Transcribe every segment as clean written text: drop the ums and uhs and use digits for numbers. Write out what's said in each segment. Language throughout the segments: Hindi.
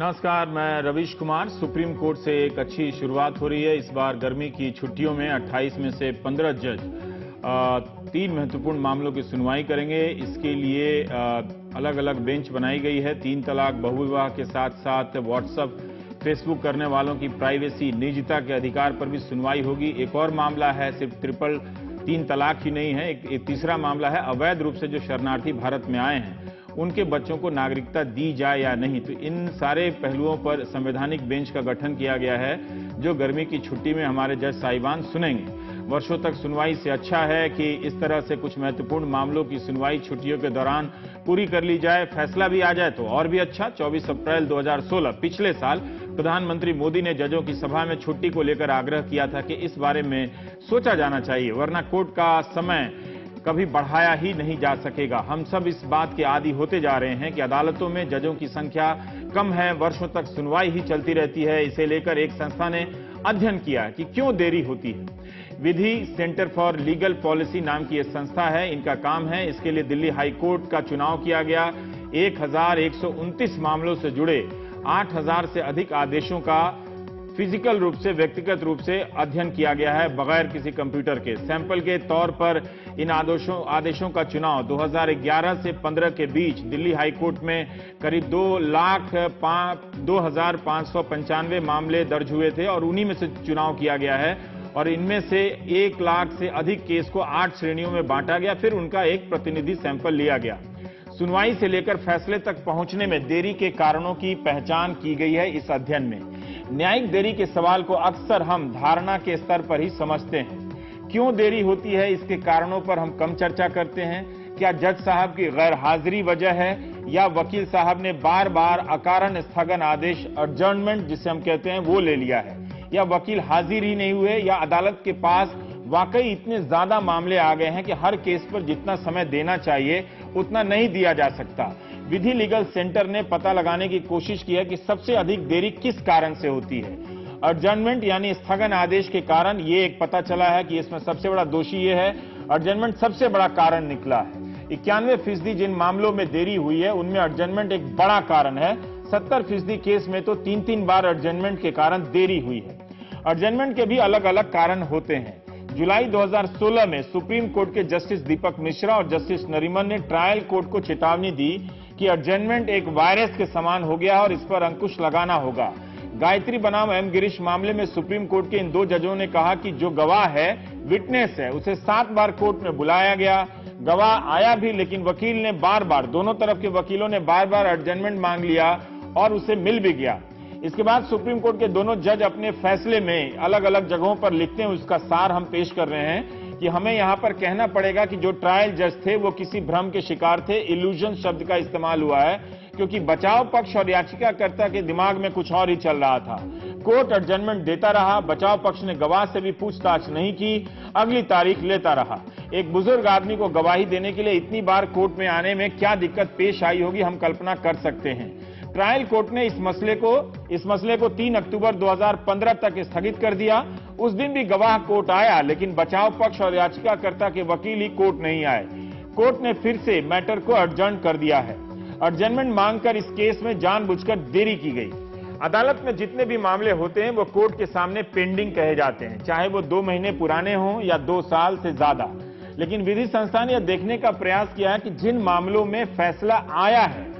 नमस्कार, मैं रवीश कुमार। सुप्रीम कोर्ट से एक अच्छी शुरुआत हो रही है। इस बार गर्मी की छुट्टियों में 28 में से 15 जज 3 महत्वपूर्ण मामलों की सुनवाई करेंगे। इसके लिए अलग अलग बेंच बनाई गई है। 3 तलाक, बहुविवाह के साथ साथ व्हाट्सएप, फेसबुक करने वालों की प्राइवेसी, निजता के अधिकार पर भी सुनवाई होगी। एक और मामला है, सिर्फ 3 तलाक ही नहीं है, एक तीसरा मामला है अवैध रूप से जो शरणार्थी भारत में आए हैं उनके बच्चों को नागरिकता दी जाए या नहीं। तो इन सारे पहलुओं पर संवैधानिक बेंच का गठन किया गया है जो गर्मी की छुट्टी में हमारे जज साहिबान सुनेंगे। वर्षों तक सुनवाई से अच्छा है कि इस तरह से कुछ महत्वपूर्ण मामलों की सुनवाई छुट्टियों के दौरान पूरी कर ली जाए। फैसला भी आ जाए तो और भी अच्छा। 24 अप्रैल 2016 पिछले साल प्रधानमंत्री मोदी ने जजों की सभा में छुट्टी को लेकर आग्रह किया था कि इस बारे में सोचा जाना चाहिए, वरना कोर्ट का समय कभी बढ़ाया ही नहीं जा सकेगा। हम सब इस बात के आदी होते जा रहे हैं कि अदालतों में जजों की संख्या कम है, वर्षों तक सुनवाई ही चलती रहती है। इसे लेकर एक संस्था ने अध्ययन किया कि क्यों देरी होती है। विधि सेंटर फॉर लीगल पॉलिसी नाम की एक संस्था है, इनका काम है। इसके लिए दिल्ली हाई कोर्ट का चुनाव किया गया। 1129 मामलों से जुड़े 8000 से अधिक आदेशों का फिजिकल रूप से, व्यक्तिगत रूप से अध्ययन किया गया है बगैर किसी कंप्यूटर के। सैंपल के तौर पर इन आदेशों का चुनाव 2011 से 15 के बीच दिल्ली हाई कोर्ट में करीब 2,0595 मामले दर्ज हुए थे और उन्हीं में से चुनाव किया गया है। और इनमें से 1 लाख से अधिक केस को 8 श्रेणियों में बांटा गया, फिर उनका एक प्रतिनिधि सैंपल लिया गया। सुनवाई से लेकर फैसले तक पहुंचने में देरी के कारणों की पहचान की गई है इस अध्ययन में। न्यायिक देरी के सवाल को अक्सर हम धारणा के स्तर पर ही समझते हैं। क्यों देरी होती है, इसके कारणों पर हम कम चर्चा करते हैं। क्या जज साहब की गैर हाजिरी वजह है, या वकील साहब ने बार बार अकारण स्थगन आदेश, एडजर्नमेंट जिसे हम कहते हैं, वो ले लिया है, या वकील हाजिर ही नहीं हुए, या अदालत के पास वाकई इतने ज्यादा मामले आ गए हैं कि हर केस पर जितना समय देना चाहिए उतना नहीं दिया जा सकता। विधि लीगल सेंटर ने पता लगाने की कोशिश की है कि सबसे अधिक देरी किस कारण से होती है। एडजर्नमेंट यानी स्थगन आदेश के कारण ये एक पता चला है कि इसमें सबसे बड़ा दोषी ये है। एडजर्नमेंट सबसे बड़ा कारण निकला है। 91% जिन मामलों में देरी हुई है उनमें एडजर्नमेंट एक बड़ा कारण है। 70% केस में तो 3-3 बार एडजर्नमेंट के कारण देरी हुई है। एडजर्नमेंट के भी अलग अलग कारण होते हैं। जुलाई 2016 में सुप्रीम कोर्ट के जस्टिस दीपक मिश्रा और जस्टिस नरीमन ने ट्रायल कोर्ट को चेतावनी दी कि एडजर्नमेंट एक वायरस के समान हो गया और इस पर अंकुश लगाना होगा। गायत्री बनाम एम गिरीश मामले में सुप्रीम कोर्ट के इन 2 जजों ने कहा कि जो गवाह है, विटनेस है, उसे 7 बार कोर्ट में बुलाया गया। गवाह आया भी, लेकिन वकील ने बार बार, दोनों तरफ के वकीलों ने बार बार एडजर्नमेंट मांग लिया और उसे मिल भी गया। इसके बाद सुप्रीम कोर्ट के दोनों जज अपने फैसले में अलग अलग जगहों पर लिखते हैं, उसका सार हम पेश कर रहे हैं कि हमें यहां पर कहना पड़ेगा कि जो ट्रायल जज थे वो किसी भ्रम के शिकार थे। इल्यूजन शब्द का इस्तेमाल हुआ है क्योंकि बचाव पक्ष और याचिकाकर्ता के दिमाग में कुछ और ही चल रहा था। कोर्ट एडजर्नमेंट देता रहा, बचाव पक्ष ने गवाह से भी पूछताछ नहीं की, अगली तारीख लेता रहा। एक बुजुर्ग आदमी को गवाही देने के लिए इतनी बार कोर्ट में आने में क्या दिक्कत पेश आई होगी, हम कल्पना कर सकते हैं। ट्रायल कोर्ट ने इस मसले को 3 अक्टूबर 2015 तक स्थगित कर दिया। उस दिन भी गवाह कोर्ट आया, लेकिन बचाव पक्ष और याचिकाकर्ता के वकील ही कोर्ट नहीं आए। कोर्ट ने फिर से मैटर को एडजर्न कर दिया है। एडजर्नमेंट मांगकर इस केस में जानबूझकर देरी की गई। अदालत में जितने भी मामले होते हैं वो कोर्ट के सामने पेंडिंग कहे जाते हैं, चाहे वो 2 महीने पुराने हों या 2 साल से ज्यादा। लेकिन विधि संस्था ने यह देखने का प्रयास किया है कि जिन मामलों में फैसला आया है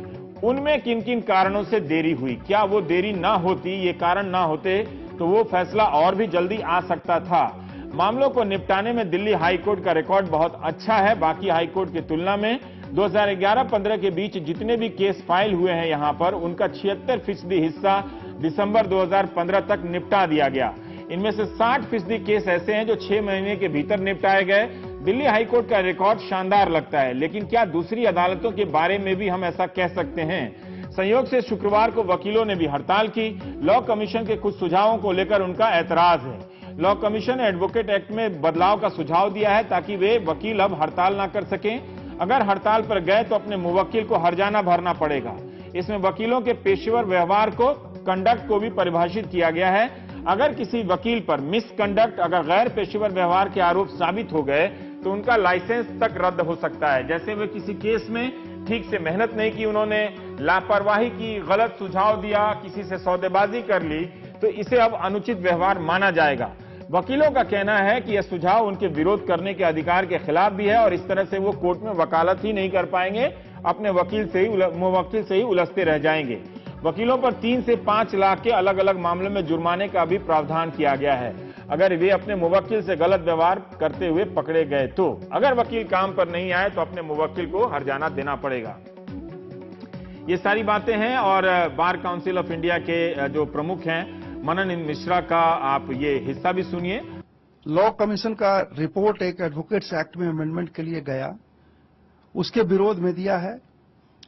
उनमें किन किन कारणों से देरी हुई। क्या वो देरी ना होती, ये कारण ना होते, तो वो फैसला और भी जल्दी आ सकता था। मामलों को निपटाने में दिल्ली हाई कोर्ट का रिकॉर्ड बहुत अच्छा है बाकी हाई कोर्ट की तुलना में। 2011-15 के बीच जितने भी केस फाइल हुए हैं यहां पर, उनका 76% हिस्सा दिसंबर 2015 तक निपटा दिया गया। इनमें से 60% केस ऐसे हैं जो 6 महीने के भीतर निपटाए गए। दिल्ली हाई कोर्ट का रिकॉर्ड शानदार लगता है, लेकिन क्या दूसरी अदालतों के बारे में भी हम ऐसा कह सकते हैं? संयोग से शुक्रवार को वकीलों ने भी हड़ताल की। लॉ कमीशन के कुछ सुझावों को लेकर उनका ऐतराज है। लॉ कमीशन ने एडवोकेट एक्ट में बदलाव का सुझाव दिया है ताकि वे वकील अब हड़ताल ना कर सकें। अगर हड़ताल पर गए तो अपने मुवक्किल को हर्जाना भरना पड़ेगा। इसमें वकीलों के पेशेवर व्यवहार को, कंडक्ट को भी परिभाषित किया गया है। अगर किसी वकील पर मिसकंडक्ट, अगर गैर पेशेवर व्यवहार के आरोप साबित हो गए तो उनका लाइसेंस तक रद्द हो सकता है। जैसे वे किसी केस में ठीक से मेहनत नहीं की उन्होंने, लापरवाही की, गलत सुझाव दिया, किसी से सौदेबाजी कर ली, तो इसे अब अनुचित व्यवहार माना जाएगा। वकीलों का कहना है कि यह सुझाव उनके विरोध करने के अधिकार के खिलाफ भी है और इस तरह से वो कोर्ट में वकालत ही नहीं कर पाएंगे, अपने मुवक्किल से ही उलझते रह जाएंगे। वकीलों पर 3 से 5 लाख के अलग अलग मामलों में जुर्माने का भी प्रावधान किया गया है अगर वे अपने मुवक्किल से गलत व्यवहार करते हुए पकड़े गए तो। अगर वकील काम पर नहीं आए तो अपने मुवक्किल को हर्जाना देना पड़ेगा। ये सारी बातें हैं और बार काउंसिल ऑफ इंडिया के जो प्रमुख हैं मनन मिश्रा का आप ये हिस्सा भी सुनिए। लॉ कमीशन का रिपोर्ट एक एडवोकेट्स एक्ट में अमेंडमेंट के लिए गया, उसके विरोध में दिया है।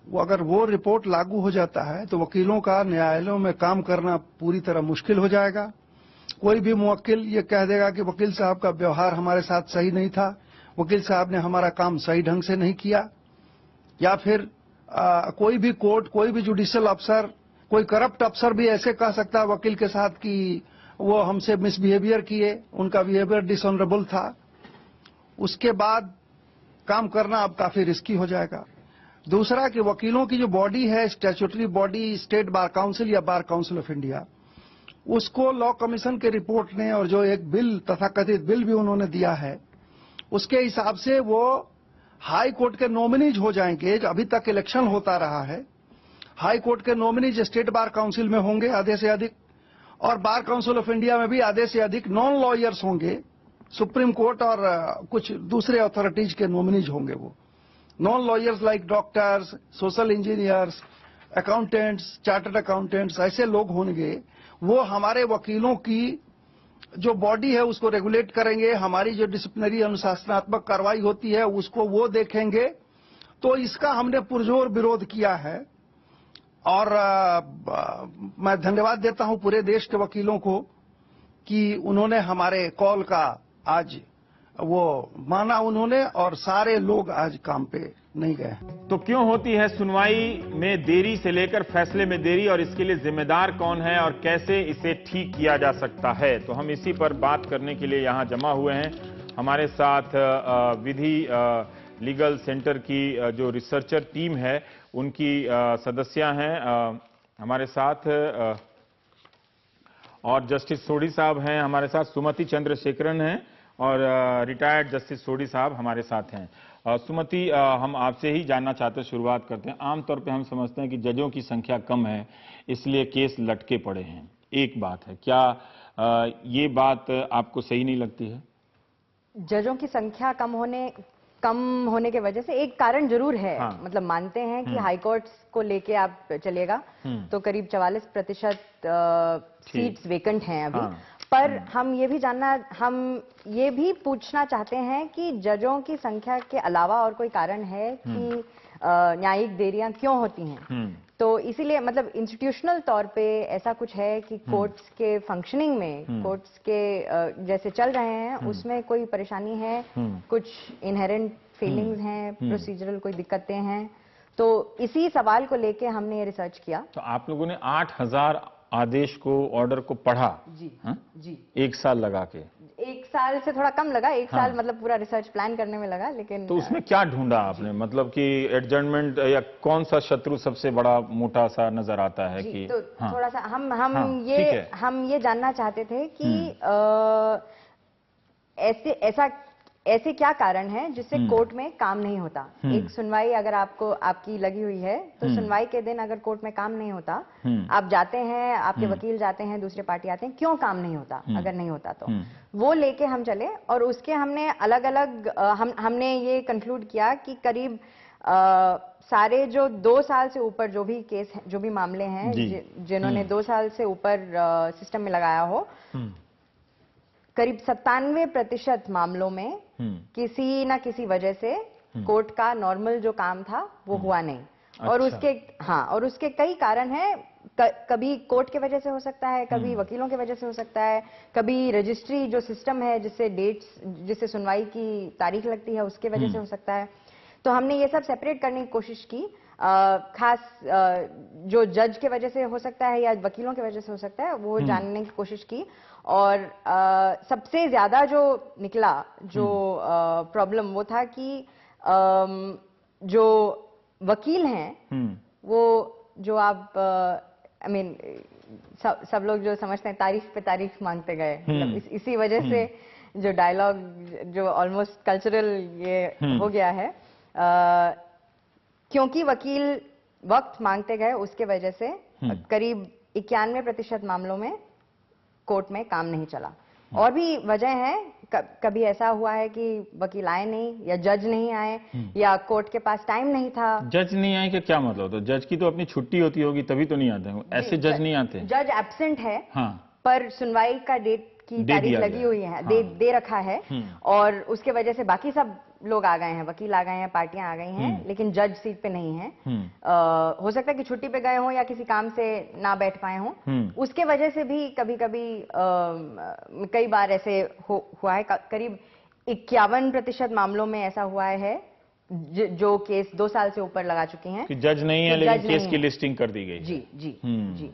वो अगर वो रिपोर्ट लागू हो जाता है तो वकीलों का न्यायालयों में काम करना पूरी तरह मुश्किल हो जाएगा। कोई भी मुवक्किल ये कह देगा कि वकील साहब का व्यवहार हमारे साथ सही नहीं था, वकील साहब ने हमारा काम सही ढंग से नहीं किया, या फिर कोई भी कोर्ट, कोई भी जुडिशियल अफसर, कोई करप्ट अफसर भी ऐसे कह सकता है वकील के साथ कि वो हमसे मिसबिहेवियर किए, उनका बिहेवियर डिसऑनरेबल था। उसके बाद काम करना अब काफी रिस्की हो जाएगा। दूसरा कि वकीलों की जो बॉडी है, statutory body, state bar council या बार काउंसिल ऑफ इंडिया, उसको लॉ कमीशन के रिपोर्ट ने और जो एक बिल, तथाकथित बिल भी उन्होंने दिया है, उसके हिसाब से वो हाई कोर्ट के नॉमिनीज हो जाएंगे। अभी तक इलेक्शन होता रहा है, हाई कोर्ट के नॉमिनीज स्टेट बार काउंसिल में होंगे आधे से अधिक, और बार काउंसिल ऑफ इंडिया में भी आधे से अधिक नॉन लॉयर्स होंगे। सुप्रीम कोर्ट और कुछ दूसरे अथॉरिटीज के नॉमिनीज होंगे। वो non lawyers like doctors, social engineers, accountants, chartered accountants, ऐसे लोग होंगे। वो हमारे वकीलों की जो बॉडी है उसको रेगुलेट करेंगे, हमारी जो डिसिप्लिनरी अनुशासनात्मक कार्रवाई होती है उसको वो देखेंगे। तो इसका हमने पुरजोर विरोध किया है और मैं धन्यवाद देता हूं पूरे देश के वकीलों को कि उन्होंने हमारे कॉल का आज वो माना उन्होंने, और सारे लोग आज काम पे नहीं गए। तो क्यों होती है सुनवाई में देरी से लेकर फैसले में देरी, और इसके लिए जिम्मेदार कौन है और कैसे इसे ठीक किया जा सकता है? तो हम इसी पर बात करने के लिए यहां जमा हुए हैं। हमारे साथ विधि लीगल सेंटर की जो रिसर्चर टीम है उनकी सदस्या हैं हमारे साथ, और जस्टिस सोढ़ी साहब हैं हमारे साथ, सुमति चंद्रशेखरन हैं और रिटायर्ड जस्टिस सोढ़ी साहब हमारे साथ हैं। सुमति, हम आपसे ही जानना चाहते हैं, शुरुआत करते हैं। आमतौर पे हम समझते हैं कि जजों की संख्या कम है इसलिए केस लटके पड़े हैं, एक बात है, क्या ये बात आपको सही नहीं लगती है? जजों की संख्या कम होने के वजह से एक कारण जरूर है। हाँ। मतलब मानते हैं कि हाई कोर्ट्स को लेके आप चलिएगा तो करीब 44% सीट्स वेकेंट हैं अभी। हाँ। पर हम ये भी पूछना चाहते हैं कि जजों की संख्या के अलावा और कोई कारण है कि न्यायिक देरियां क्यों होती हैं? तो इसीलिए मतलब इंस्टीट्यूशनल तौर पे ऐसा कुछ है कि कोर्ट्स के फंक्शनिंग में, कोर्ट्स के जैसे चल रहे हैं उसमें कोई परेशानी है, कुछ इनहेरेंट फेलिंग्स हैं, प्रोसीजरल कोई दिक्कतें हैं। तो इसी सवाल को लेके हमने ये रिसर्च किया। तो आप लोगों ने 8000 आदेश को, ऑर्डर को पढ़ा? जी। हा? जी, 1 साल लगा के? 1 साल से थोड़ा कम लगा, 1 साल मतलब पूरा रिसर्च प्लान करने में लगा। लेकिन तो उसमें क्या ढूंढा आपने? मतलब कि एडजर्नमेंट या कौन सा शत्रु सबसे बड़ा मोटा सा नजर आता है? कि तो थोड़ा सा हम ये जानना चाहते थे कि ऐसे क्या कारण है जिससे कोर्ट में काम नहीं होता। एक सुनवाई अगर आपकी लगी हुई है तो सुनवाई के दिन अगर कोर्ट में काम नहीं होता, आप जाते हैं, आपके वकील जाते हैं, दूसरे पार्टी आते हैं, क्यों काम नहीं होता? अगर नहीं होता तो वो लेके हम चले और उसके हमने अलग अलग हमने ये कंक्लूड किया कि करीब सारे जो 2 साल से ऊपर जो भी केस, जो भी मामले हैं जिन्होंने 2 साल से ऊपर सिस्टम में लगाया हो, करीब 97% मामलों में किसी ना किसी वजह से कोर्ट का नॉर्मल जो काम था वो हुआ नहीं। और उसके कई कारण हैं। कभी कोर्ट के वजह से हो सकता है, कभी वकीलों के वजह से हो सकता है, कभी रजिस्ट्री जो सिस्टम है जिससे सुनवाई की तारीख लगती है उसके वजह से हो सकता है। तो हमने ये सब सेपरेट करने की कोशिश की। खास जो जज के वजह से हो सकता है या वकीलों की वजह से हो सकता है वो जानने की कोशिश की। और सबसे ज्यादा जो निकला जो प्रॉब्लम वो था कि जो वकील हैं वो जो आप आई मीन सब लोग जो समझते हैं तारीख पे तारीख मांगते गए, मतलब इसी वजह से जो डायलॉग जो ऑलमोस्ट कल्चरल ये हो गया है, क्योंकि वकील वक्त मांगते गए उसके वजह से करीब 91% मामलों में कोर्ट में काम नहीं चला। और भी वजह है, कभी ऐसा हुआ है कि वकील आए नहीं या जज नहीं आए या कोर्ट के पास टाइम नहीं था। जज नहीं आए कि क्या मतलब? तो जज की तो अपनी छुट्टी होती होगी तभी तो नहीं आते, ऐसे जज नहीं आते। जज एब्सेंट है, हाँ, पर सुनवाई का डेट की तारीख लगी हुई है, हाँ। दे रखा है, और उसके वजह से बाकी सब लोग आ गए हैं, वकील आ गए हैं, पार्टियां आ गई हैं, लेकिन जज सीट पे नहीं है। हो सकता है कि छुट्टी पे गए हों या किसी काम से ना बैठ पाए हों, उसके वजह से भी कभी कभी कई बार ऐसे हुआ है। करीब 51% मामलों में ऐसा हुआ है जो केस 2 साल से ऊपर लगा चुकी हैं कि जज नहीं है, लेकिन केस की लिस्टिंग कर दी गई। जी जी जी।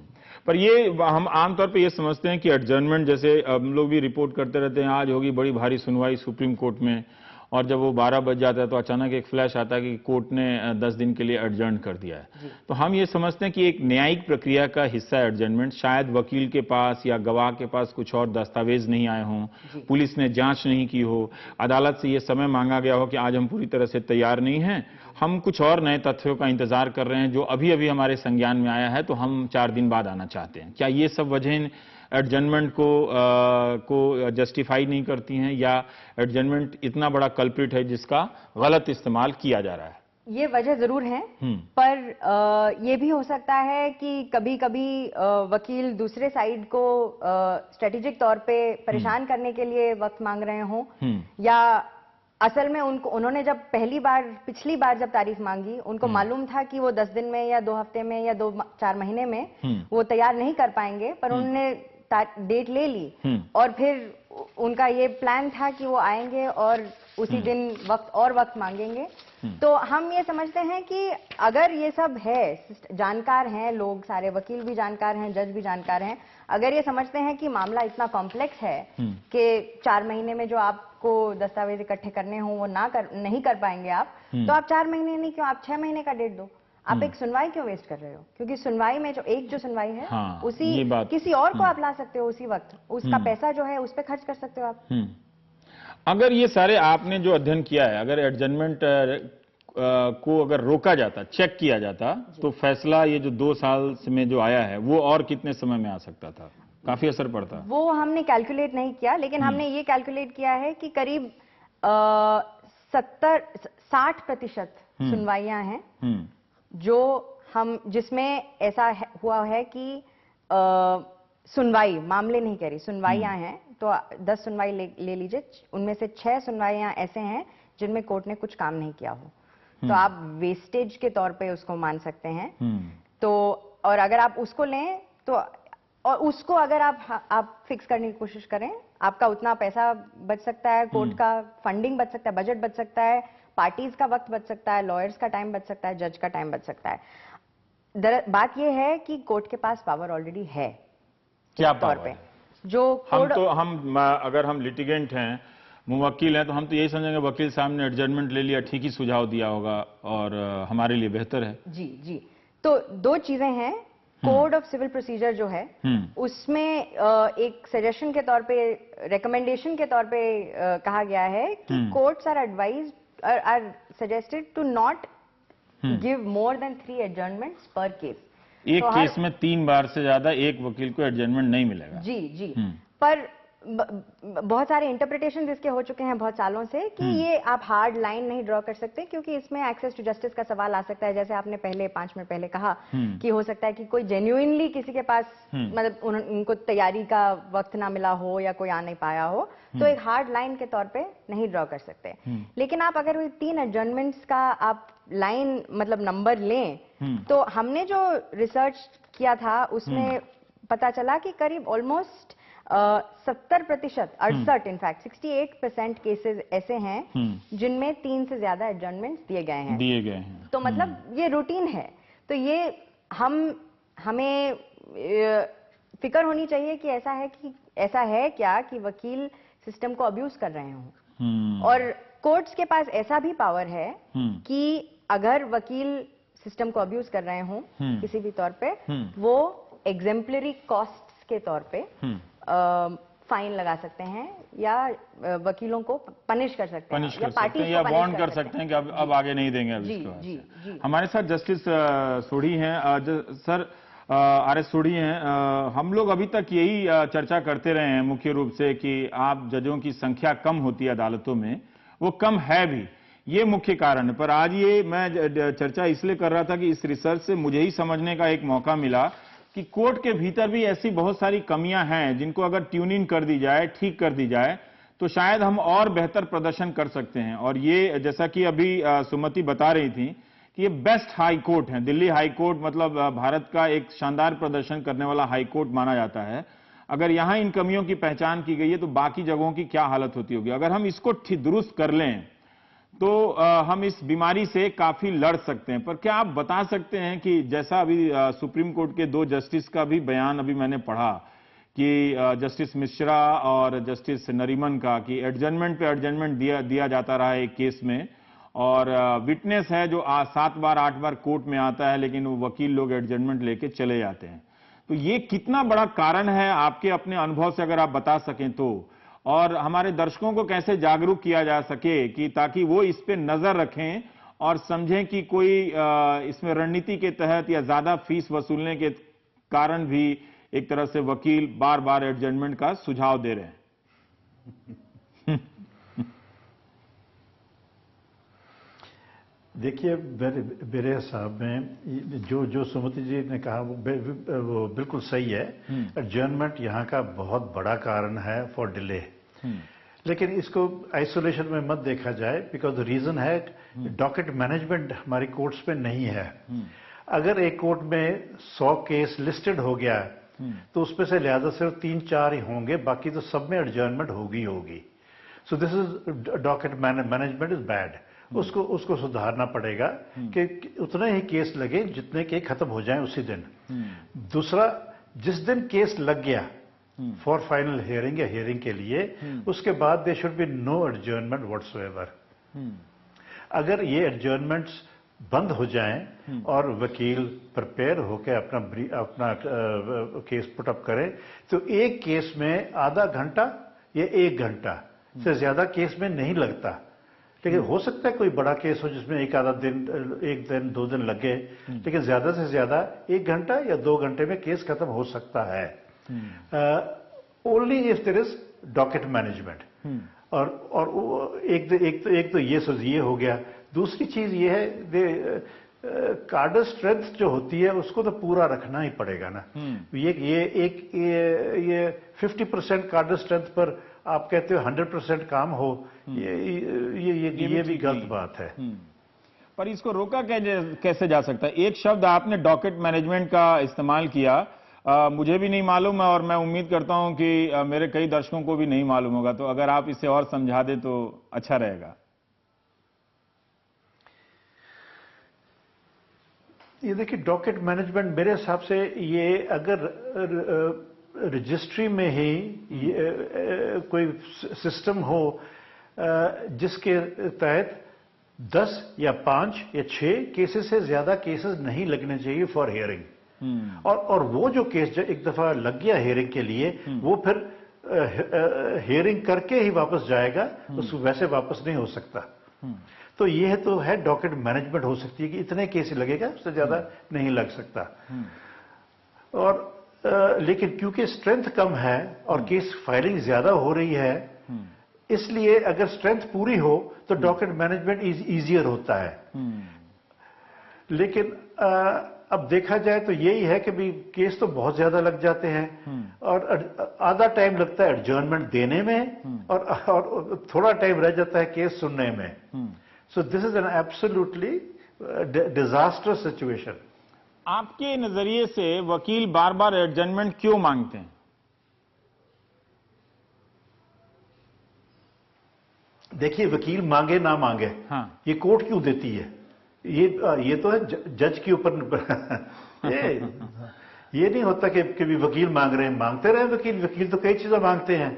पर ये हम आमतौर पे ये समझते हैं कि एडजर्नमेंट, जैसे हम लोग भी रिपोर्ट करते रहते हैं, आज होगी बड़ी भारी सुनवाई सुप्रीम कोर्ट में, और जब वो 12 बज जाता है तो अचानक एक फ्लैश आता है कि कोर्ट ने 10 दिन के लिए एडजर्न कर दिया है। तो हम ये समझते हैं कि एक न्यायिक प्रक्रिया का हिस्सा है एडजर्नमेंट। शायद वकील के पास या गवाह के पास कुछ और दस्तावेज नहीं आए हों, पुलिस ने जांच नहीं की हो, अदालत से ये समय मांगा गया हो कि आज हम पूरी तरह से तैयार नहीं हैं, हम कुछ और नए तथ्यों का इंतजार कर रहे हैं जो अभी अभी हमारे संज्ञान में आया है, तो हम 4 दिन बाद आना चाहते हैं। क्या ये सब वजह एडजर्नमेंट को जस्टिफाई नहीं करती हैं, या एडजर्नमेंट इतना बड़ा कल्प्रिट है जिसका गलत इस्तेमाल किया जा रहा है? ये वजह जरूर है, पर ये भी हो सकता है कि कभी कभी वकील दूसरे साइड को स्ट्रेटेजिक तौर पे परेशान करने के लिए वक्त मांग रहे हों, या असल में उन्होंने जब पिछली बार जब तारीख मांगी, उनको मालूम था कि वो 10 दिन में या 2 हफ्ते में या 2-4 महीने में वो तैयार नहीं कर पाएंगे, पर उन्होंने डेट ले ली, और फिर उनका ये प्लान था कि वो आएंगे और उसी दिन वक्त मांगेंगे। तो हम ये समझते हैं कि अगर ये सब है, जानकार हैं लोग, सारे वकील भी जानकार हैं, जज भी जानकार हैं, अगर ये समझते हैं कि मामला इतना कॉम्प्लेक्स है कि 4 महीने में जो आपको दस्तावेज इकट्ठे करने हों वो नहीं कर पाएंगे आप, तो आप 4 महीने नहीं, क्यों आप 6 महीने का डेट दो। आप एक सुनवाई क्यों वेस्ट कर रहे हो? क्योंकि सुनवाई में जो सुनवाई है, हाँ, उसी किसी और को आप ला सकते हो, उसी वक्त उसका पैसा जो है उस पर खर्च कर सकते हो आप। अगर ये सारे आपने जो अध्ययन किया है, अगर एडजर्नमेंट को अगर रोका जाता, चेक किया जाता, तो फैसला ये जो 2 साल में जो आया है वो और कितने समय में आ सकता था? काफी असर पड़ता? वो हमने कैलकुलेट नहीं किया, लेकिन हमने ये कैलकुलेट किया है कि करीब 60% सुनवाइयां हैं जो जिसमें ऐसा हुआ है कि सुनवाई, मामले नहीं कह रही, सुनवाइयां हैं, तो 10 सुनवाई ले लीजिए, उनमें से 6 सुनवाइयां ऐसे हैं जिनमें कोर्ट ने कुछ काम नहीं किया हो, तो आप वेस्टेज के तौर पे उसको मान सकते हैं। तो और अगर आप उसको लें तो, और उसको अगर आप फिक्स करने की कोशिश करें, आपका उतना पैसा बच सकता है, कोर्ट का फंडिंग बच सकता है, बजट बच सकता है, पार्टीज का वक्त बच सकता है, लॉयर्स का टाइम बच सकता है, जज का टाइम बच सकता है। बात यह है कि कोर्ट के पास पावर ऑलरेडी है। क्या पावर पे? जो अगर हम लिटिगेंट हैं, मुवक्किल हैं, तो हम तो यही समझेंगे वकील साहब ने एडजर्नमेंट ले लिया, ठीक ही सुझाव दिया होगा और हमारे लिए बेहतर है। जी जी। तो 2 चीजें हैं। कोड ऑफ सिविल प्रोसीजर जो है उसमें एक सजेशन के तौर पे, रिकमेंडेशन के तौर पे कहा गया है कि courts are suggested to not give more than 3 adjournments per case. एक केस में 3 बार से ज्यादा एक वकील को एडजर्नमेंट नहीं मिलेगा। जी जी। पर बहुत सारे इंटरप्रिटेशन इसके हो चुके हैं बहुत सालों से कि ये आप हार्ड लाइन नहीं ड्रॉ कर सकते, क्योंकि इसमें एक्सेस टू जस्टिस का सवाल आ सकता है। जैसे आपने 5 मिनट पहले कहा कि हो सकता है कि कोई जेन्युइनली किसी के पास मतलब उनको तैयारी का वक्त ना मिला हो या कोई आ नहीं पाया हो, तो एक हार्ड लाइन के तौर पे नहीं ड्रॉ कर सकते। लेकिन आप अगर 3 एडजर्नमेंट्स का आप लाइन मतलब नंबर लें, तो हमने जो रिसर्च किया था उसमें पता चला कि करीब ऑलमोस्ट 68% इनफैक्ट 68% केसेस ऐसे हैं जिनमें 3 से ज्यादा एडजर्नमेंट्स दिए गए हैं। तो मतलब ये रूटीन है। तो ये हमें फिक्र होनी चाहिए कि ऐसा है क्या कि वकील सिस्टम को अब्यूज कर रहे हों। और कोर्ट्स के पास ऐसा भी पावर है कि अगर वकील सिस्टम को अब्यूज कर रहे हों किसी भी तौर पे, वो एग्जेम्पलरी कॉस्ट्स के तौर पे फाइन लगा सकते हैं या वकीलों को पनिश कर सकते हैं या पार्टी या बॉन्ड कर सकते हैं कि अब आगे नहीं देंगे अब इसके बाद। जी। हमारे साथ जस्टिस सोढ़ी हैं। Sir, RS. सोढ़ी हैं। हम लोग अभी तक यही चर्चा करते रहे हैं मुख्य रूप से कि आप जजों की संख्या कम होती है अदालतों में, वो कम है भी, ये मुख्य कारण है। पर आज ये मैं चर्चा इसलिए कर रहा था कि इस रिसर्च से मुझे ही समझने का एक मौका मिला कि कोर्ट के भीतर भी ऐसी बहुत सारी कमियां हैं जिनको अगर ट्यून इन कर दी जाए, ठीक कर दी जाए, तो शायद हम और बेहतर प्रदर्शन कर सकते हैं। और ये जैसा कि अभी सुमति बता रही थी कि ये बेस्ट हाई कोर्ट है, दिल्ली हाई कोर्ट मतलब भारत का एक शानदार प्रदर्शन करने वाला हाई कोर्ट माना जाता है। अगर यहां इन कमियों की पहचान की गई है तो बाकी जगहों की क्या हालत होती होगी। अगर हम इसको दुरुस्त कर लें तो हम इस बीमारी से काफी लड़ सकते हैं। पर क्या आप बता सकते हैं कि जैसा अभी सुप्रीम कोर्ट के 2 जस्टिस का भी बयान अभी मैंने पढ़ा कि जस्टिस मिश्रा और जस्टिस नरीमन का कि एडजर्नमेंट पे एडजर्नमेंट दिया जाता रहा है एक केस में, और विटनेस है जो 7 बार 8 बार कोर्ट में आता है लेकिन वो वकील लोग एडजर्नमेंट लेके चले जाते हैं। तो ये कितना बड़ा कारण है आपके अपने अनुभव से अगर आप बता सकें तो, और हमारे दर्शकों को कैसे जागरूक किया जा सके कि ताकि वो इस पे नजर रखें और समझें कि कोई इसमें रणनीति के तहत या ज्यादा फीस वसूलने के कारण भी एक तरह से वकील बार बार एडजर्नमेंट का सुझाव दे रहे हैं। देखिए, मेरे हिसाब में जो सुमति जी ने कहा वो बिल्कुल सही है। एडजर्नमेंट यहाँ का बहुत बड़ा कारण है फॉर डिले, लेकिन इसको आइसोलेशन में मत देखा जाए, बिकॉज रीजन है डॉकेट मैनेजमेंट हमारी कोर्ट्स में नहीं है। अगर एक कोर्ट में 100 केस लिस्टेड हो गया तो उसमें से लिहाजा सिर्फ 3-4 ही होंगे, बाकी तो सब में एडजर्नमेंट होगी। So this is docket management is bad. उसको सुधारना पड़ेगा कि उतने ही केस लगे जितने के खत्म हो जाएं उसी दिन। दूसरा, जिस दिन केस लग गया फॉर फाइनल हियरिंग या हियरिंग के लिए, उसके बाद there should be no adjournment whatsoever. अगर ये एडजर्नमेंट्स बंद हो जाएं और वकील प्रिपेयर होकर अपना केस पुटअप करे, तो एक केस में आधा घंटा या 1 घंटा से ज्यादा केस में नहीं लगता। लेकिन हो सकता है कोई बड़ा केस हो जिसमें एक दिन 2 दिन लगे, लेकिन ज्यादा से ज्यादा 1 घंटा या 2 घंटे में केस खत्म हो सकता है, only if there is docket management. और एक तो ये हो गया। दूसरी चीज ये है, कार्डर स्ट्रेंथ जो होती है उसको तो पूरा रखना ही पड़ेगा ना। ये 50% कार्डर स्ट्रेंथ पर आप कहते हो 100% काम हो, ये भी गलत बात है। पर इसको रोका कैसे जा सकता है? एक शब्द आपने डॉकेट मैनेजमेंट का इस्तेमाल किया, मुझे भी नहीं मालूम है और मैं उम्मीद करता हूं कि मेरे कई दर्शकों को भी नहीं मालूम होगा, तो अगर आप इसे और समझा दें तो अच्छा रहेगा। ये देखिए, डॉकेट मैनेजमेंट मेरे हिसाब से ये अगर रजिस्ट्री में ही कोई सिस्टम हो जिसके तहत 10 या 5 या 6 केसेस से ज्यादा केसेस नहीं लगने चाहिए फॉर हियरिंग। और वो जो केस एक दफा लग गया हियरिंग के लिए, वो फिर हियरिंग करके ही वापस जाएगा, तो वैसे वापस नहीं हो सकता। तो ये तो है डॉकेट मैनेजमेंट हो सकती है कि इतने केस लगेगा, उससे ज्यादा नहीं लग सकता। और लेकिन क्योंकि स्ट्रेंथ कम है और केस फाइलिंग ज्यादा हो रही है, इसलिए अगर स्ट्रेंथ पूरी हो तो डॉकेट मैनेजमेंट इजियर होता है। लेकिन अब देखा जाए तो यही है कि भी केस तो बहुत ज्यादा लग जाते हैं और आधा टाइम लगता है एडजर्नमेंट देने में और थोड़ा टाइम रह जाता है केस सुनने में। So this is an absolutely disastrous situation. आपके नजरिए से वकील बार बार एडजर्नमेंट क्यों मांगते हैं? देखिए, वकील मांगे ना मांगे, हाँ, ये कोर्ट क्यों देती है? ये तो है जज के ऊपर। ये नहीं होता कि भी वकील मांग रहे हैं, मांगते रहे वकील तो कई चीजें मांगते हैं,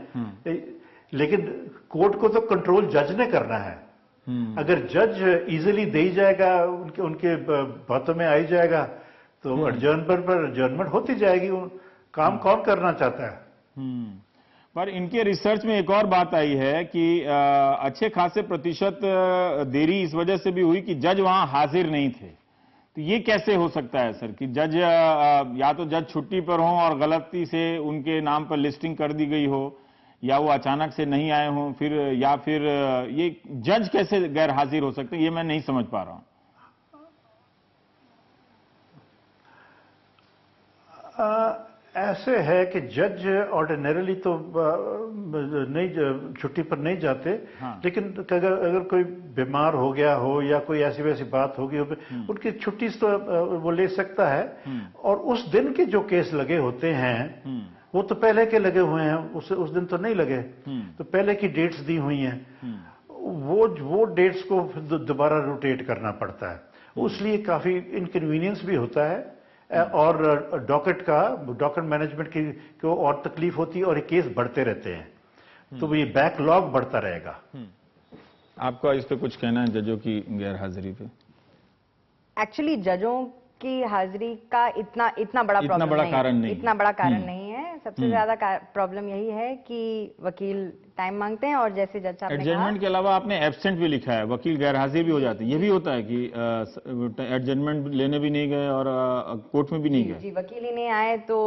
लेकिन कोर्ट को तो कंट्रोल जज ने करना है। अगर जज इजीली दे ही जाएगा, उनके उनके बातों में आ ही जाएगा, तो एडजर्नमेंट पर एडजर्नमेंट होती जाएगी। काम कौन करना चाहता है? पर इनके रिसर्च में एक और बात आई है कि अच्छे खासे प्रतिशत देरी इस वजह से भी हुई कि जज वहां हाजिर नहीं थे। तो ये कैसे हो सकता है सर कि जज या तो जज छुट्टी पर हों और गलती से उनके नाम पर लिस्टिंग कर दी गई हो, या वो अचानक से नहीं आए हों, फिर या फिर ये जज कैसे गैर हाजिर हो सकते हैं, ये मैं नहीं समझ पा रहा हूं। ऐसे है कि जज ऑर्डिनरली तो नहीं, छुट्टी पर नहीं जाते। हाँ। लेकिन अगर कोई बीमार हो गया हो या कोई ऐसी वैसी बात होगी हो, उनकी छुट्टी तो वो ले सकता है। और उस दिन के जो केस लगे होते हैं वो तो पहले के लगे हुए हैं, उस दिन तो नहीं लगे, तो पहले की डेट्स दी हुई हैं, वो डेट्स को दोबारा रोटेट करना पड़ता है, उसलिए काफी इनकन्वीनियंस भी होता है और डॉकेट मैनेजमेंट की को और तकलीफ होती है और ये केस बढ़ते रहते हैं, तो ये बैकलॉग बढ़ता रहेगा। आपका इस पे कुछ कहना है जजों की गैर हाजिरी पे? एक्चुअली जजों की हाजिरी का इतना बड़ा कारण नहीं है। सबसे ज्यादा प्रॉब्लम यही है कि वकील टाइम मांगते हैं, और जैसे जज साहब ने कहा, एडजर्नमेंट के अलावा आपने एब्सेंट भी लिखा है, वकील गैर हाजिर भी हो जाते हैं। ये भी होता है कि एडजर्नमेंट लेने भी नहीं गए और कोर्ट में भी नहीं गए। जी, वकील ही नहीं आए तो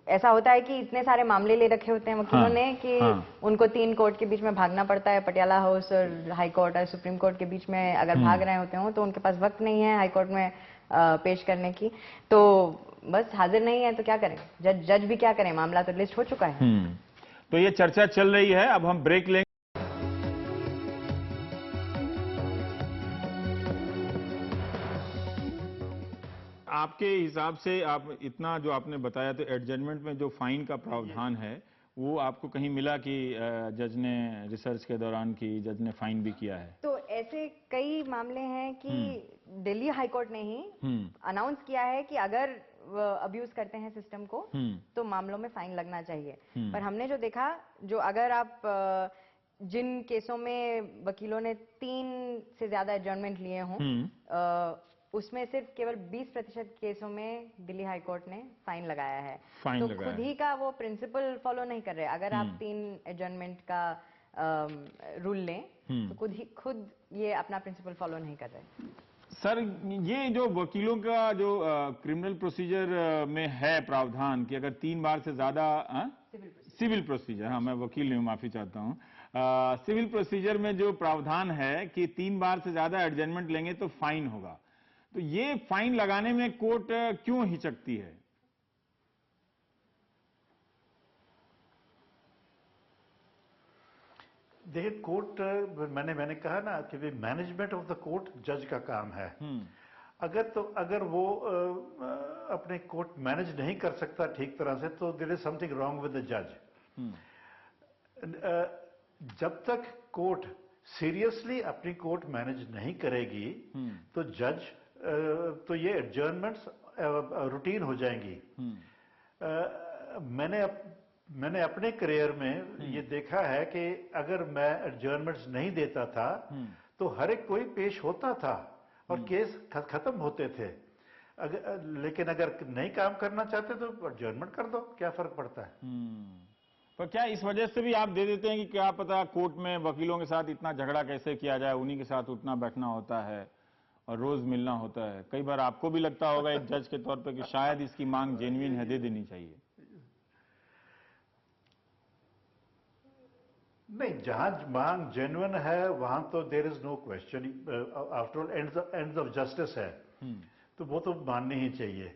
ऐसा होता है कि इतने सारे मामले ले रखे होते हैं वकीलों ने कि उनको 3 कोर्ट के बीच में भागना पड़ता है, पटियाला हाउस और हाई कोर्ट और सुप्रीम कोर्ट के बीच में अगर भाग रहे होते हो तो उनके पास वक्त नहीं है हाई कोर्ट में पेश करने की, तो बस हाजिर नहीं है तो क्या करें, जज भी क्या करें, मामला तो लिस्ट हो चुका है। तो ये चर्चा चल रही है, अब हम ब्रेक लेंगे। आपके हिसाब से आप इतना जो आपने बताया, तो एडजर्नमेंट में जो फाइन का प्रावधान है वो आपको कहीं मिला कि जज ने रिसर्च के दौरान की जज ने फाइन भी किया है? तो ऐसे कई मामले हैं कि दिल्ली हाई कोर्ट ने ही अनाउंस किया है कि अगर अब्यूज करते हैं सिस्टम को तो मामलों में फाइन लगना चाहिए। पर हमने जो देखा, जो अगर आप जिन केसों में वकीलों ने 3 से ज्यादा एडजर्नमेंट लिए हों, उसमें सिर्फ केवल 20% केसों में दिल्ली हाई कोर्ट ने फाइन लगाया है। तो खुद ही का वो प्रिंसिपल फॉलो नहीं कर रहे। अगर आप 3 एडजर्नमेंट का रूल लें तो खुद ये अपना प्रिंसिपल फॉलो नहीं कर रहे। सर, ये जो वकीलों का जो क्रिमिनल प्रोसीजर में है प्रावधान कि अगर 3 बार से ज्यादा सिविल प्रोसीजर, हाँ मैं वकील नहीं हूं, माफी चाहता हूं, सिविल प्रोसीजर में जो प्रावधान है कि 3 बार से ज्यादा एडजर्नमेंट लेंगे तो फाइन होगा, तो ये फाइन लगाने में कोर्ट क्यों हिचकती है? देखिए, कोर्ट मैंने कहा ना कि मैनेजमेंट ऑफ द कोर्ट जज का काम है। अगर वो अपने कोर्ट मैनेज नहीं कर सकता ठीक तरह से, तो there is something wrong with the जज। जब तक कोर्ट सीरियसली अपनी कोर्ट मैनेज नहीं करेगी तो जज तो ये एडजर्नमेंट्स रूटीन हो जाएंगी। मैंने अपने करियर में ये देखा है कि अगर मैं एडजर्नमेंट्स नहीं देता था तो हर एक कोई पेश होता था और केस खत्म होते थे। लेकिन अगर नहीं काम करना चाहते तो एडजर्नमेंट कर दो, क्या फर्क पड़ता है। पर क्या इस वजह से भी आप दे देते हैं कि क्या पता कोर्ट में वकीलों के साथ इतना झगड़ा कैसे किया जाए, उन्हीं के साथ उठना बैठना होता है और रोज मिलना होता है। कई बार आपको भी लगता होगा एक जज के तौर पर कि शायद इसकी मांग जेन्युइन है, दे देनी चाहिए। नहीं, जहां मांग जेन्युइन है वहां तो there is no question, after all ends of justice है, तो वो तो माननी ही चाहिए।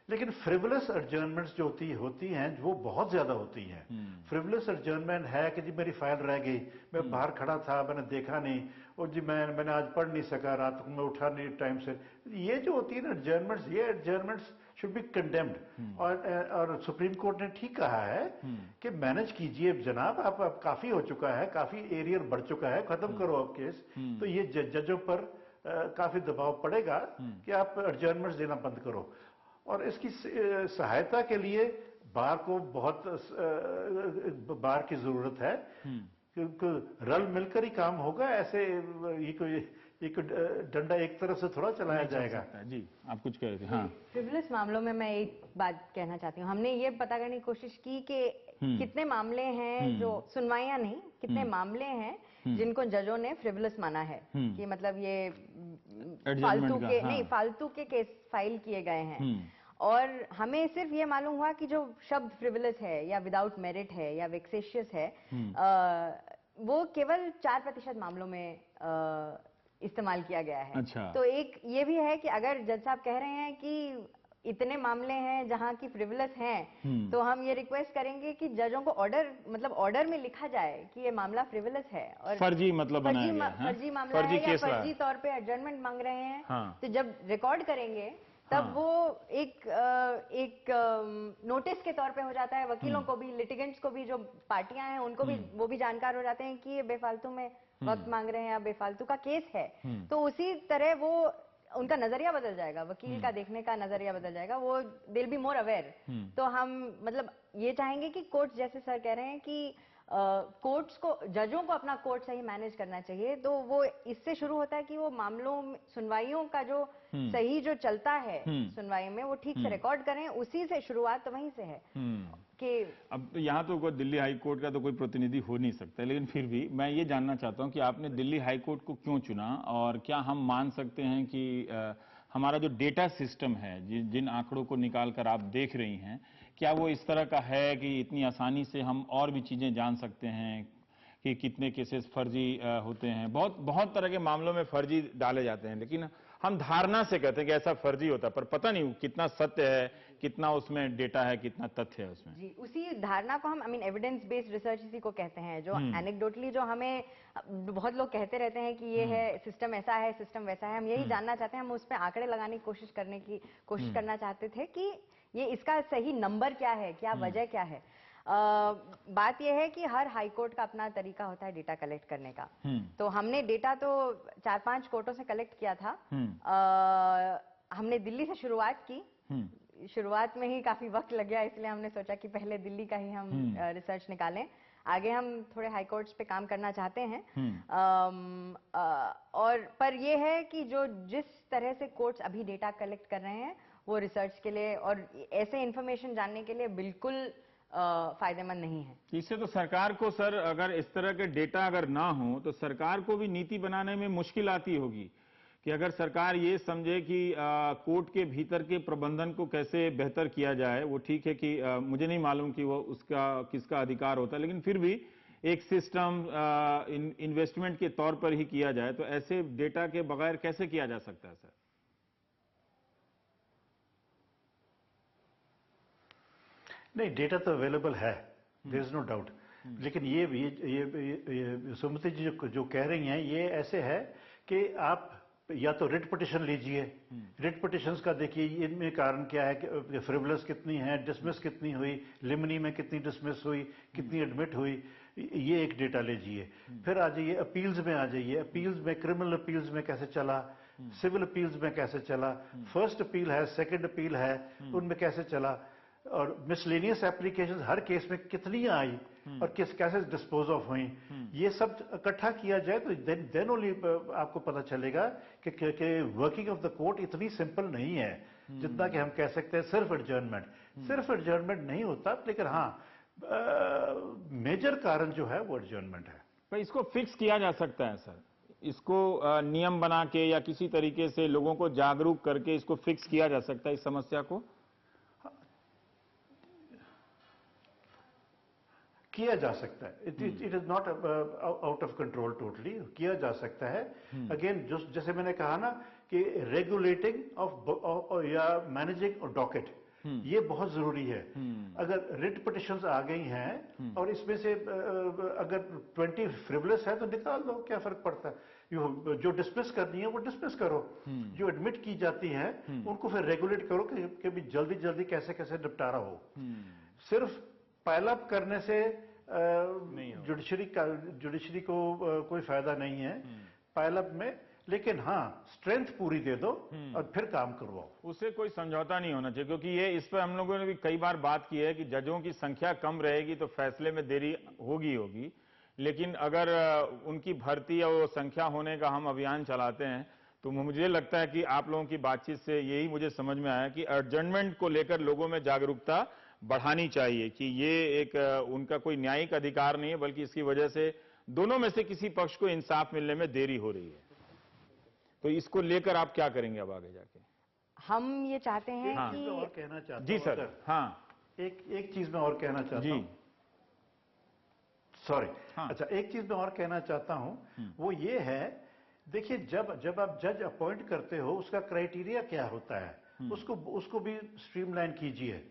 लेकिन फ्रिवलस एडजर्नमेंट्स जो होती हैं वो बहुत ज्यादा होती हैं। फ्रिवलस एडजर्नमेंट है कि जी मेरी फाइल रह गई, मैं बाहर खड़ा था, मैंने देखा नहीं, और जी मैंने आज पढ़ नहीं सका, रात को मैं उठा नहीं टाइम से। ये जो होती है ना एडजर्नमेंट्स, ये एडजर्नमेंट्स शुड बी कंडेम्ड। और सुप्रीम कोर्ट ने ठीक कहा है कि मैनेज कीजिए जनाब, आप काफी हो चुका है, काफी एरियर बढ़ चुका है, खत्म करो अब केस। तो ये जजों पर काफी दबाव पड़ेगा कि आप एडजर्नमेंट्स देना बंद करो। और इसकी सहायता के लिए बार को बहुत बार की जरूरत है। रल मिलकर ही काम होगा, ऐसे ये कोई डंडा एक तरफ से थोड़ा चलाया जाएगा। जी आप कुछ कह रहे थे। हाँ, फ्रिवलस मामलों में मैं एक बात कहना चाहती हूँ, हमने ये पता करने की कोशिश की कि कितने मामले हैं जो सुनवाइयां नहीं, कितने मामले हैं जिनको जजों ने फ्रिवलस माना है कि मतलब ये फालतू के नहीं, फालतू के केस फाइल किए गए हैं। और हमें सिर्फ ये मालूम हुआ कि जो शब्द फ्रिवलस है या विदाउट मेरिट है या वेक्सेशियस है, वो केवल 4% मामलों में इस्तेमाल किया गया है। अच्छा। तो एक ये भी है कि अगर जज साहब कह रहे हैं कि इतने मामले हैं जहां की फ्रिवलस हैं, तो हम ये रिक्वेस्ट करेंगे कि जजों को ऑर्डर में लिखा जाए कि ये मामला फ्रिवलस है और फर्जी मतलब बनाया गया है, फर्जी मामला है या फर्जी तौर पे एडजर्नमेंट मांग रहे हैं। हाँ। तो जब रिकॉर्ड करेंगे तब वो एक नोटिस के तौर पे हो जाता है, वकीलों को भी, लिटिगेंट्स को भी, जो पार्टियां हैं उनको भी, वो भी जानकार हो जाते हैं कि ये बेफालतू में वक्त मांग रहे हैं या बेफालतू का केस है। तो उसी तरह वो उनका नजरिया बदल जाएगा, वकील का देखने का नजरिया बदल जाएगा, वो they will be more aware. तो हम मतलब ये चाहेंगे कि कोर्ट्स, जैसे सर कह रहे हैं कि कोर्ट्स को, जजों को अपना कोर्ट सही मैनेज करना चाहिए, तो वो इससे शुरू होता है कि वो मामलों में सुनवाइयों का जो सही जो चलता है सुनवाई में, वो ठीक से रिकॉर्ड करें, उसी से शुरुआत तो वहीं से है कि अब यहाँ तो दिल्ली हाई कोर्ट का तो कोई प्रतिनिधि हो नहीं सकता, लेकिन फिर भी मैं ये जानना चाहता हूँ कि आपने दिल्ली हाई कोर्ट को क्यों चुना, और क्या हम मान सकते हैं कि हमारा जो डेटा सिस्टम है, जिन आंकड़ों को निकालकर आप देख रही हैं, क्या वो इस तरह का है कि इतनी आसानी से हम और भी चीजें जान सकते हैं कि कितने केसेस फर्जी होते हैं? बहुत तरह के मामलों में फर्जी डाले जाते हैं, लेकिन हम धारणा से कहते हैं कि ऐसा फर्जी होता है, पर पता नहीं कितना सत्य है, कितना उसमें डेटा है, कितना तथ्य है उसमें। जी, उसी धारणा को हम एविडेंस बेस्ड रिसर्च इसी को कहते हैं, जो एनेक्डोटली जो हमें बहुत लोग कहते रहते हैं कि ये है सिस्टम, ऐसा है सिस्टम, वैसा है, हम यही जानना चाहते हैं। हम उस पर आंकड़े लगाने की कोशिश करना चाहते थे कि ये इसका सही नंबर क्या है, क्या वजह क्या है। बात यह है कि हर हाई कोर्ट का अपना तरीका होता है डेटा कलेक्ट करने का। तो हमने डेटा तो 4-5 कोर्टों से कलेक्ट किया था। हमने दिल्ली से शुरुआत की। शुरुआत में ही काफी वक्त लग गया, इसलिए हमने सोचा कि पहले दिल्ली का ही हम रिसर्च निकालें। आगे हम थोड़े हाई कोर्ट्स पे काम करना चाहते हैं। और पर यह है कि जो जिस तरह से कोर्ट्स अभी डेटा कलेक्ट कर रहे हैं, वो रिसर्च के लिए और ऐसे इंफॉर्मेशन जानने के लिए बिल्कुल फायदेमंद नहीं है। इससे तो सरकार को, सर, अगर इस तरह के डेटा अगर ना हो तो सरकार को भी नीति बनाने में मुश्किल आती होगी कि अगर सरकार ये समझे कि कोर्ट के भीतर के प्रबंधन को कैसे बेहतर किया जाए। वो ठीक है कि मुझे नहीं मालूम कि वो उसका किसका अधिकार होता है, लेकिन फिर भी एक सिस्टम इन्वेस्टमेंट के तौर पर ही किया जाए, तो ऐसे डेटा के बगैर कैसे किया जा सकता है, सर? नहीं, डेटा तो अवेलेबल है, देयर इज नो डाउट। लेकिन ये सुमति जी जो कह रही हैं, ये ऐसे है कि आप या तो रिट पिटिशन लीजिए, रिट पिटिशंस का देखिए इनमें कारण क्या है कि फ्रिवलस कितनी है, डिसमिस कितनी हुई, लिमिनी में कितनी डिसमिस हुई, कितनी एडमिट हुई, ये एक डेटा लीजिए। फिर आ जाइए अपील्स में, आ जाइए अपील्स में, क्रिमिनल अपील्स में कैसे चला, सिविल अपील्स में कैसे चला, फर्स्ट अपील है, सेकेंड अपील है, उनमें कैसे चला, और मिसलेनियस एप्लीकेशंस हर केस में कितनी आई और कैसे डिस्पोज ऑफ हुई, ये सब इकट्ठा किया जाए तो देन ओनली आपको पता चलेगा कि वर्किंग ऑफ द कोर्ट इतनी सिंपल नहीं है जितना कि हम कह सकते हैं सिर्फ एडजर्नमेंट नहीं होता। लेकिन हाँ, मेजर कारण जो है वो एडजर्नमेंट है। पर इसको फिक्स किया जा सकता है, सर? इसको नियम बना के या किसी तरीके से लोगों को जागरूक करके इसको फिक्स किया जा सकता है, इस समस्या को किया जा सकता है। It is not out of control totally, किया जा सकता है। अगेन जैसे मैंने कहा ना कि रेगुलेटिंग ऑफ या मैनेजिंग डॉकेट, ये बहुत जरूरी है। अगर रिट पिटिशंस आ गई हैं और इसमें से अगर 20 फ्रिवलस है तो निकाल दो, क्या फर्क पड़ता है। जो डिसमिस करनी है वो डिसमिस करो, जो एडमिट की जाती है उनको फिर रेगुलेट करो कि भी जल्दी जल्दी कैसे कैसे निपटारा हो। सिर्फ पाइलअप करने से जुडिशरी को कोई फायदा नहीं है पाइलअप में, लेकिन हाँ स्ट्रेंथ पूरी दे दो और फिर काम करवाओ। उससे कोई समझौता नहीं होना चाहिए, क्योंकि ये इस पर हम लोगों ने भी कई बार बात की है कि जजों की संख्या कम रहेगी तो फैसले में देरी होगी, लेकिन अगर उनकी भर्ती या वो संख्या होने का हम अभियान चलाते हैं तो मुझे लगता है कि आप लोगों की बातचीत से यही मुझे समझ में आया कि एडजर्नमेंट को लेकर लोगों में जागरूकता बढ़ानी चाहिए कि ये एक उनका कोई न्यायिक अधिकार नहीं है, बल्कि इसकी वजह से दोनों में से किसी पक्ष को इंसाफ मिलने में देरी हो रही है। तो इसको लेकर आप क्या करेंगे अब आगे जाके? हम ये चाहते हैं हाँ, कि और कहना चाहता हूं जी सर। हाँ, एक चीज मैं और कहना चाहता हूं। सॉरी। हाँ। अच्छा, एक चीज मैं और कहना चाहता हूं, वो ये है, देखिए जब आप जज अपॉइंट करते हो उसका क्राइटेरिया क्या होता है, उसको भी स्ट्रीमलाइन कीजिए।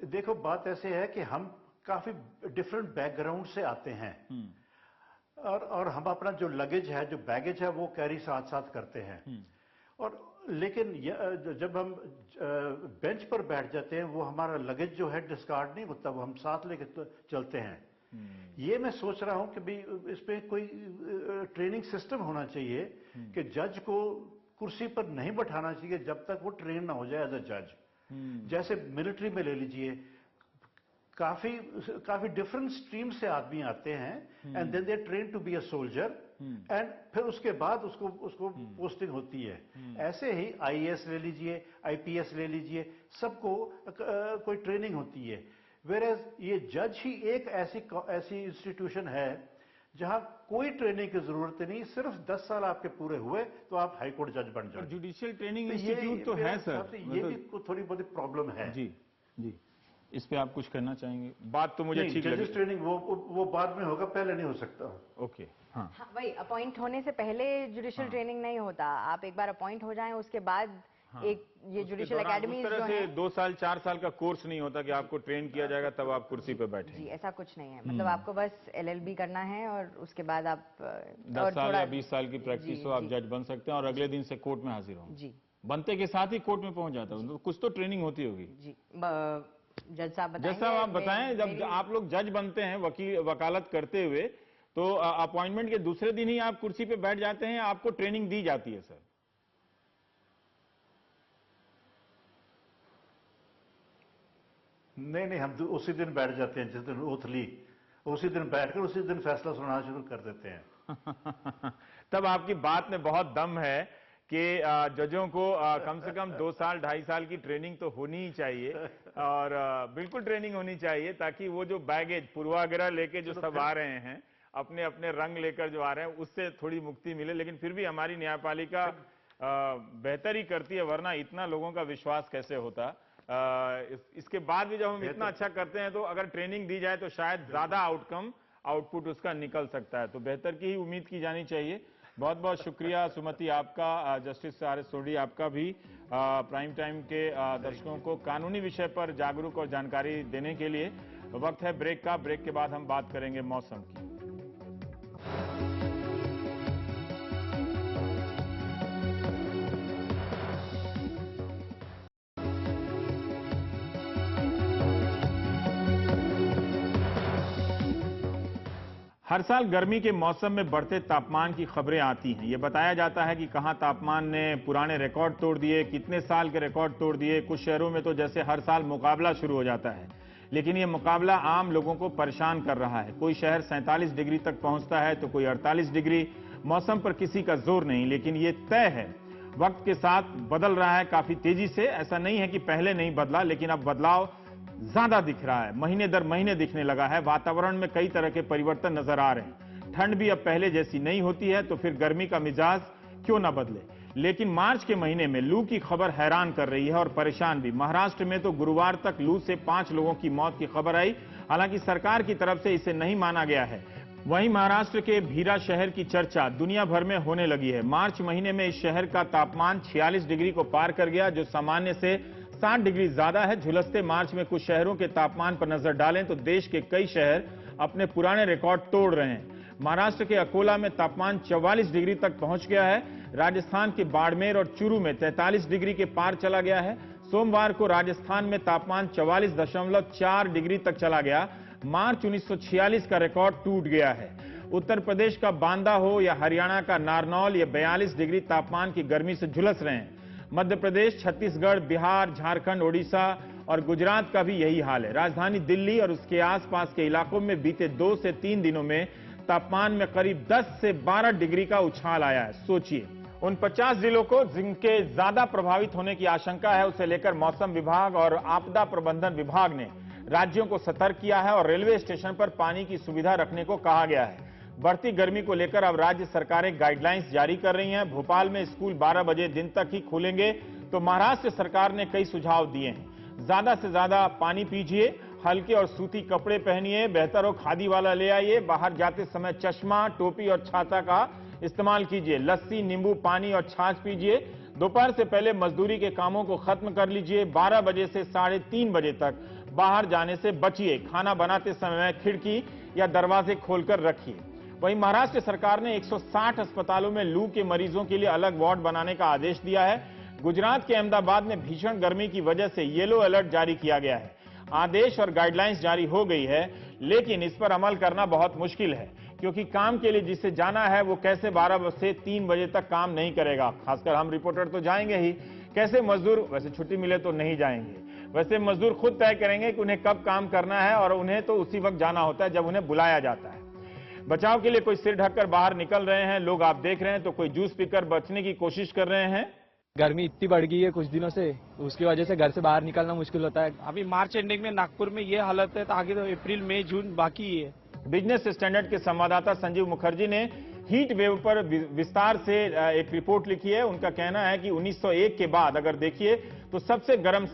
देखो, बात ऐसे है कि हम काफी डिफरेंट बैकग्राउंड से आते हैं और हम अपना जो लगेज है, जो बैगेज है, वो कैरी साथ साथ करते हैं। और लेकिन जब हम बेंच पर बैठ जाते हैं, वो हमारा लगेज जो है डिस्कार्ड नहीं होता, वो हम साथ लेके चलते हैं। ये मैं सोच रहा हूं कि भी इसमें कोई ट्रेनिंग सिस्टम होना चाहिए कि जज को कुर्सी पर नहीं बैठाना चाहिए जब तक वो ट्रेन ना हो जाए एज अ जज। जैसे मिलिट्री में ले लीजिए, काफी डिफरेंट स्ट्रीम से आदमी आते हैं and then they train to be a soldier एंड फिर उसके बाद उसको पोस्टिंग होती है। ऐसे ही आईएएस ले लीजिए, आईपीएस ले लीजिए, सबको कोई ट्रेनिंग होती है। वेयरएज ये जज ही एक ऐसी इंस्टीट्यूशन है जहां कोई ट्रेनिंग की जरूरत नहीं, सिर्फ 10 साल आपके पूरे हुए तो आप हाईकोर्ट जज बन जाओ। जुडिशियल ट्रेनिंग इंस्टीट्यूट तो है सर, ये भी थोड़ी बहुत प्रॉब्लम है। जी जी, इस पे आप कुछ कहना चाहेंगे? बात तो मुझे ठीक लगी। जजेस ट्रेनिंग वो बाद में होगा, पहले नहीं हो सकता। ओके। हाँ, वही अपॉइंट होने से पहले जुडिशियल ट्रेनिंग नहीं होता। आप एक बार अपॉइंट हो जाएं, उसके बाद एक ये जुडिशियल एकेडमी जो है, 2 साल 4 साल का कोर्स नहीं होता कि आपको ट्रेन किया जाएगा तब आप कुर्सी पे बैठे। जी, ऐसा कुछ नहीं है। मतलब आपको बस एलएलबी करना है और उसके बाद आप 10 साल या 20 साल की प्रैक्टिस हो, आप जज बन सकते हैं और अगले दिन से कोर्ट में हाजिर होंगे। जी, बनते के साथ ही कोर्ट में पहुंच जाता है, कुछ तो ट्रेनिंग होती होगी। जी। जज साहब बताएंगे। जैसा आप बताएं, जब आप लोग जज बनते हैं वकालत करते हुए, तो अपॉइंटमेंट के दूसरे दिन ही आप कुर्सी पे बैठ जाते हैं, आपको ट्रेनिंग दी जाती है सर? नहीं, हम उसी दिन बैठ जाते हैं जिस दिन ओथ ली, उसी दिन बैठकर उसी दिन फैसला सुनाना शुरू कर देते हैं। तब आपकी बात में बहुत दम है कि जजों को कम से कम 2 साल 2.5 साल की ट्रेनिंग तो होनी ही चाहिए और बिल्कुल ट्रेनिंग होनी चाहिए, ताकि वो जो बैगेज पूर्वाग्रह लेके जो सब आ रहे हैं, अपने अपने रंग लेकर जो आ रहे हैं, उससे थोड़ी मुक्ति मिले। लेकिन फिर भी हमारी न्यायपालिका बेहतर ही करती है, वरना इतना लोगों का विश्वास कैसे होता। इसके बाद भी जब हम इतना अच्छा करते हैं तो अगर ट्रेनिंग दी जाए तो शायद ज्यादा आउटपुट उसका निकल सकता है। तो बेहतर की ही उम्मीद की जानी चाहिए। बहुत बहुत शुक्रिया सुमति आपका, जस्टिस आर.एस. सोढी आपका भी प्राइम टाइम के दर्शकों को कानूनी विषय पर जागरूक और जानकारी देने के लिए। वक्त है ब्रेक का, ब्रेक के बाद हम बात करेंगे मौसम की। हर साल गर्मी के मौसम में बढ़ते तापमान की खबरें आती हैं। ये बताया जाता है कि कहां तापमान ने पुराने रिकॉर्ड तोड़ दिए, कितने साल के रिकॉर्ड तोड़ दिए। कुछ शहरों में तो जैसे हर साल मुकाबला शुरू हो जाता है, लेकिन ये मुकाबला आम लोगों को परेशान कर रहा है। कोई शहर 47 डिग्री तक पहुंचता है तो कोई 48 डिग्री। मौसम पर किसी का जोर नहीं, लेकिन ये तय है वक्त के साथ बदल रहा है काफी तेजी से। ऐसा नहीं है कि पहले नहीं बदला, लेकिन अब बदलाव ज्यादा दिख रहा है, महीने दर महीने दिखने लगा है। वातावरण में कई तरह के परिवर्तन नजर आ रहे हैं। ठंड भी अब पहले जैसी नहीं होती है, तो फिर गर्मी का मिजाज क्यों ना बदले। लेकिन मार्च के महीने में लू की खबर हैरान कर रही है और परेशान भी। महाराष्ट्र में तो गुरुवार तक लू से 5 लोगों की मौत की खबर आई। हालांकि सरकार की तरफ से इसे नहीं माना गया है। वहीं महाराष्ट्र के भीरा शहर की चर्चा दुनिया भर में होने लगी है। मार्च महीने में इस शहर का तापमान 46 डिग्री को पार कर गया, जो सामान्य से 60 डिग्री ज्यादा है। झुलसते मार्च में कुछ शहरों के तापमान पर नजर डालें तो देश के कई शहर अपने पुराने रिकॉर्ड तोड़ रहे हैं। महाराष्ट्र के अकोला में तापमान 44 डिग्री तक पहुंच गया है। राजस्थान के बाड़मेर और चूरू में 43 डिग्री के पार चला गया है। सोमवार को राजस्थान में तापमान 44.4 डिग्री तक चला गया। मार्च 1946 का रिकॉर्ड टूट गया है। उत्तर प्रदेश का बांदा हो या हरियाणा का नारनौल, ये 42 डिग्री तापमान की गर्मी से झुलस रहे हैं। मध्य प्रदेश, छत्तीसगढ़, बिहार, झारखंड, ओडिशा और गुजरात का भी यही हाल है। राजधानी दिल्ली और उसके आसपास के इलाकों में बीते 2 से 3 दिनों में तापमान में करीब 10 से 12 डिग्री का उछाल आया है। सोचिए, उन 50 जिलों को जिनके ज्यादा प्रभावित होने की आशंका है, उसे लेकर मौसम विभाग और आपदा प्रबंधन विभाग ने राज्यों को सतर्क किया है और रेलवे स्टेशन पर पानी की सुविधा रखने को कहा गया है। बढ़ती गर्मी को लेकर अब राज्य सरकारें गाइडलाइंस जारी कर रही हैं। भोपाल में स्कूल 12 बजे दिन तक ही खुलेंगे, तो महाराष्ट्र सरकार ने कई सुझाव दिए हैं। ज्यादा से ज्यादा पानी पीजिए, हल्के और सूती कपड़े पहनिए, बेहतर हो खादी वाला ले आइए, बाहर जाते समय चश्मा, टोपी और छाता का इस्तेमाल कीजिए, लस्सी, नींबू पानी और छाछ पीजिए। दोपहर से पहले मजदूरी के कामों को खत्म कर लीजिए। 12 बजे से 3:30 बजे तक बाहर जाने से बचिए। खाना बनाते समय खिड़की या दरवाजे खोलकर रखिए। वहीं महाराष्ट्र सरकार ने 160 अस्पतालों में लू के मरीजों के लिए अलग वार्ड बनाने का आदेश दिया है। गुजरात के अहमदाबाद में भीषण गर्मी की वजह से येलो अलर्ट जारी किया गया है। आदेश और गाइडलाइंस जारी हो गई है, लेकिन इस पर अमल करना बहुत मुश्किल है, क्योंकि काम के लिए जिसे जाना है वो कैसे 12 से 3 बजे तक काम नहीं करेगा। खासकर हम रिपोर्टर तो जाएंगे ही, कैसे मजदूर, वैसे छुट्टी मिले तो नहीं जाएंगे। वैसे मजदूर खुद तय करेंगे कि उन्हें कब काम करना है, और उन्हें तो उसी वक्त जाना होता है जब उन्हें बुलाया जाता है। बचाव के लिए कोई सिर ढककर बाहर निकल रहे हैं लोग, आप देख रहे हैं, तो कोई जूस पीकर बचने की कोशिश कर रहे हैं। गर्मी इतनी बढ़ गई है कुछ दिनों से, उसकी वजह से घर से बाहर निकलना मुश्किल होता है। अभी मार्च एंडिंग में नागपुर में ये हालत है, तो आगे तो अप्रैल मई जून बाकी है। बिजनेस स्टैंडर्ड के संवाददाता संजीव मुखर्जी ने हीट वेव पर विस्तार से एक रिपोर्ट लिखी है। उनका कहना है कि 1901 के बाद अगर देखिए तो सबसे गर्म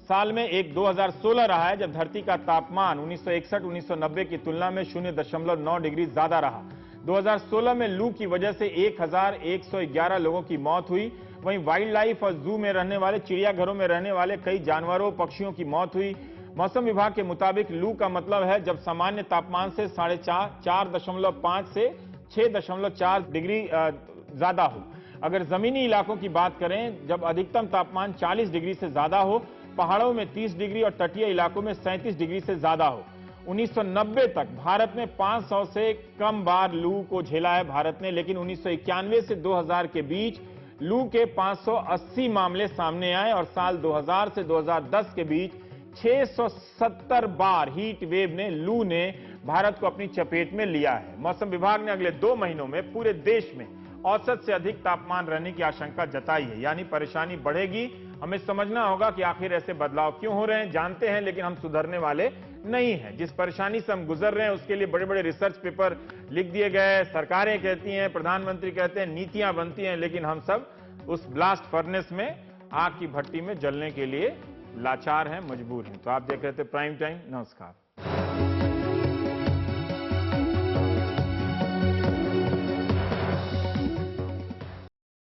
साल में एक 2016 रहा है, जब धरती का तापमान 1961-1990 की तुलना में 0.9 डिग्री ज्यादा रहा। 2016 में लू की वजह से 1111 लोगों की मौत हुई। वहीं वाइल्ड लाइफ और जू में रहने वाले, चिड़ियाघरों में रहने वाले कई जानवरों पक्षियों की मौत हुई। मौसम विभाग के मुताबिक लू का मतलब है जब सामान्य तापमान से 4.5 से 6.4 डिग्री ज्यादा हो। अगर जमीनी इलाकों की बात करें, जब अधिकतम तापमान 40 डिग्री से ज्यादा हो, पहाड़ों में 30 डिग्री और तटीय इलाकों में 37 डिग्री से ज्यादा हो। 1990 तक भारत में 500 से कम बार लू को झेला है भारत ने, लेकिन 1991 से 2000 के बीच लू के 580 मामले सामने आए और साल 2000 से 2010 के बीच 670 बार हीट वेव ने, लू ने भारत को अपनी चपेट में लिया है। मौसम विभाग ने अगले 2 महीनों में पूरे देश में औसत से अधिक तापमान रहने की आशंका जताई है, यानी परेशानी बढ़ेगी। हमें समझना होगा कि आखिर ऐसे बदलाव क्यों हो रहे हैं, जानते हैं, लेकिन हम सुधरने वाले नहीं हैं। जिस परेशानी से हम गुजर रहे हैं उसके लिए बड़े बड़े रिसर्च पेपर लिख दिए गए, सरकारें कहती हैं, प्रधानमंत्री कहते हैं, नीतियां बनती हैं, लेकिन हम सब उस ब्लास्ट फर्नेस में, आग की भट्टी में जलने के लिए लाचार हैं, मजबूर हैं। तो आप देख रहे थे प्राइम टाइम। नमस्कार।